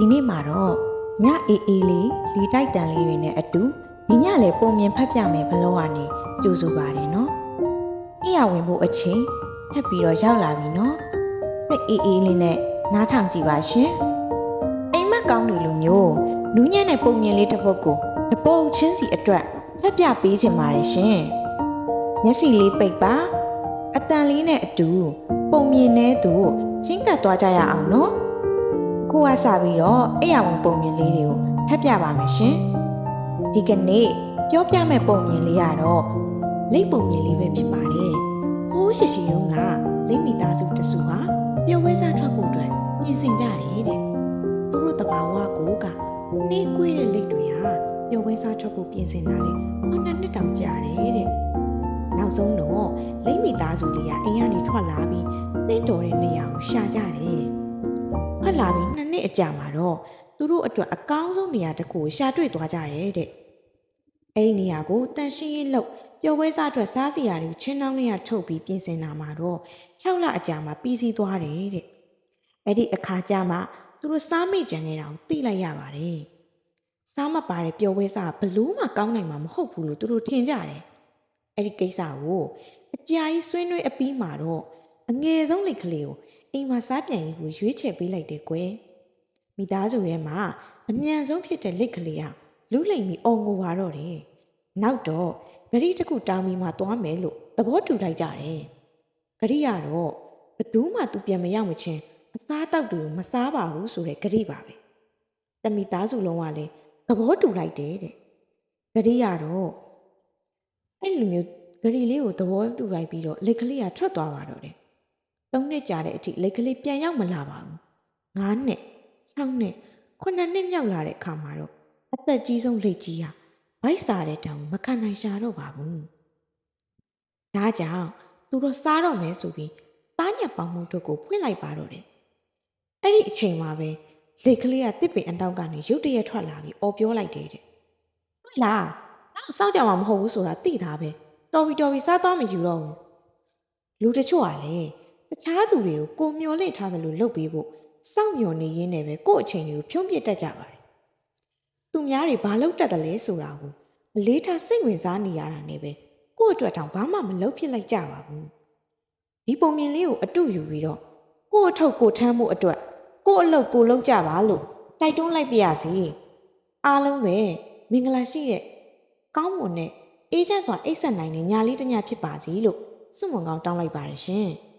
ဒီနေ့မှာတော့ညအေးအေးလေးလီတိုက်တန်လေးတွေနဲ့အတူဒီညလည်းပုံမြင်ဖတ်ပြမယ်ဘလောကနေကြိုဆိုပါတယ်နော်။အိယာဝင်ဖို့အချိန်ထပ်ပြီးတော့ရောက်လာပြီနော်။စိတ်အေးအေးလေးနဲ့နားထောင်ကြည့်ပါရှင်။အိမ်မက်ကောင်းနေလူမျိုးနူးညံ့တဲ့ပုံမြင်လေးတစ်ပုဒ်ကိုတပုတ်ချင်းစီအတွက်ဖတ်ပြပေးချင်ပါတယ်ရှင်။မျက်စိလေးပိတ်ပါအတန်လေးနဲ့အတူပုံမြင်တဲ့သူချင်းကပ်သွားကြရအောင်နော်။ကိုကစပြီးတော့အိယာဝင်ပုံမြင်လေးတွေကိုဖတ်ပြပါမယ်ရှင်။ဒီကနေ့ပြောပြမယ့်ပုံမြင်လေးကတော့လိပ်ပုံမြင်လေးပဲဖြစ်ပါတယ်။ဟိုးရှိရှိတုန်းကလိပ်မိသားစုတစုဟာပျော်ပွဲစားထွက်ဖို့အတွက်ပြင်ဆင်ကြတယ်တဲ့။သူတို့တဘာဝကိုကနှေးကွေးတဲ့လိပ်တွေဟာပျော်ပွဲစားထွက်ဖို့ပြင်ဆင်တာလေ9နှစ်တောင်ကြာတယ်တဲ့။နောက်ဆုံးတော့လိပ်မိသားစုလေးကအိမ်ကနေထွက်လာပြီးနှင်းတော်တဲ့နေရာကိုရှာကြတယ်။ထွက်လာပြီး2နှစ်အကြာမှာတော့သူတို့အတွက်အကောင်းဆုံးနေရာတစ်ခုကိုရှာတွေ့သွားကြတယ်တဲ့။အဲ့ဒီနေရာကိုတန်ရှင်းရေးလုပ်ပျော်ပွဲစားအတွက်စားစရာတွေချင်းနှောင်းလေးရထုတ်ပြီးပြင်ဆင်တာမှာတော့6လအကြာမှာပြီးစီးသွားတယ်တဲ့။အဲ့ဒီအခါကျမှသူတို့စားမိကြံနေတာကိုသိလိုက်ရပါတယ်။စားမပါတဲ့ပျော်ပွဲစားဘလို့မှကောင်းနိုင်မှာမဟုတ်ဘူးလို့သူတို့ထင်ကြတယ်။အဲ့ဒီကိစ္စကိုအကြာကြီးဆွေးနွေးအပြီးမှာတော့အငယ်ဆုံးလိတ်ကလေးကိုအိမ်မှာစားပြန်ရေးကိုရွေးချယ်ပေးလိုက်တယ်ကွယ်။မိသားစုထဲမှာအမြန်ဆုံးဖြစ်တဲ့လိတ်ကလေးဟာလူလိမ်ပြီးအော်ငိုပါတော့တယ်။နောက်တော့ဂရီတစ်ခုတောင်းပြီးမှသွားမယ်လို့သဘောတူလိုက်ကြတယ်။ဂရီကတော့ဘသူမှသူပြန်မရောက်မချင်းအစားတောက်တွေကိုမစားပါဘူးဆိုတဲ့ဂရီပါပဲ။တမိသားစုလုံးကလည်းသဘောတူလိုက်တယ်တဲ့။ဂရီကတော့အဲ့လိုမျိုးဂရီလေးကိုသဘောတူလိုက်ပြီးတော့လိတ်ကလေးကထွက်သွားပါတော့တယ်။3နှစ်ကြာတဲ့အထိလိတ်ကလေးပြန်ရောက်မလာပါဘူး။9နှစ်6နှစ်9နှစ်မြောက်လာတဲ့အခါမှာတော့အသက်ကြီးဆုံးလိတ်ကြီးဟာဗိုက်စားတဲ့တောင်မခံနိုင်ရှာတော့ပါဘူး။ဒါကြောင့်သူတို့စားတော့မယ်ဆိုပြီးသားညက်ပေါင်းမှုတို့ကိုဖွင့်လိုက်ပါတော့တယ်။အဲ့ဒီအချိန်မှာပဲလိတ်ကလေးကတစ်ပင်အတောက်ကနေရုတ်တရက်ထွက်လာပြီးအော်ပြောလိုက်တယ်တဲ့။ဟုတ်လား။နောက်စောင့်ကြမှာမဟုတ်ဘူးဆိုတာသိတာပဲ။တော်ပြီစားသွားမယူတော့ဘူး။လူတချို့ကလည်းတခြားသူတွေကိုကိုမျောလင့်ထားတယ်လို့လုပ်ပေးဖို့စောင့်မျှော်နေရင်းနဲ့ပဲကို့အချိန်တွေကိုဖြုံးပြစ်တတ်ကြပါတယ်။သူများတွေဘာလုပ်တတ်တယ်လဲဆိုတာကိုအလေးထားစိတ်ဝင်စားနေရတာနဲ့ပဲကို့အတွက်တောင်ဘာမှမလုပ်ဖြစ်လိုက်ကြပါဘူး။ဒီပုံမြင်လေးကိုအတုယူပြီးတော့ကို့အထုပ်ကိုထမ်းမှုအတွက်ကို့အလုပ်ကိုလုပ်ကြပါလို့တိုက်တွန်းလိုက်ပြရစီ။အားလုံးပဲမင်္ဂလာရှိတဲ့ကောင်းမွန်တဲ့အေးချမ်းစွာအိပ်ဆက်နိုင်တဲ့ညာလေးတစ်ညဖြစ်ပါစီလို့စွန့်မွန်ကောင်းတောင်းလိုက်ပါတယ်ရှင်။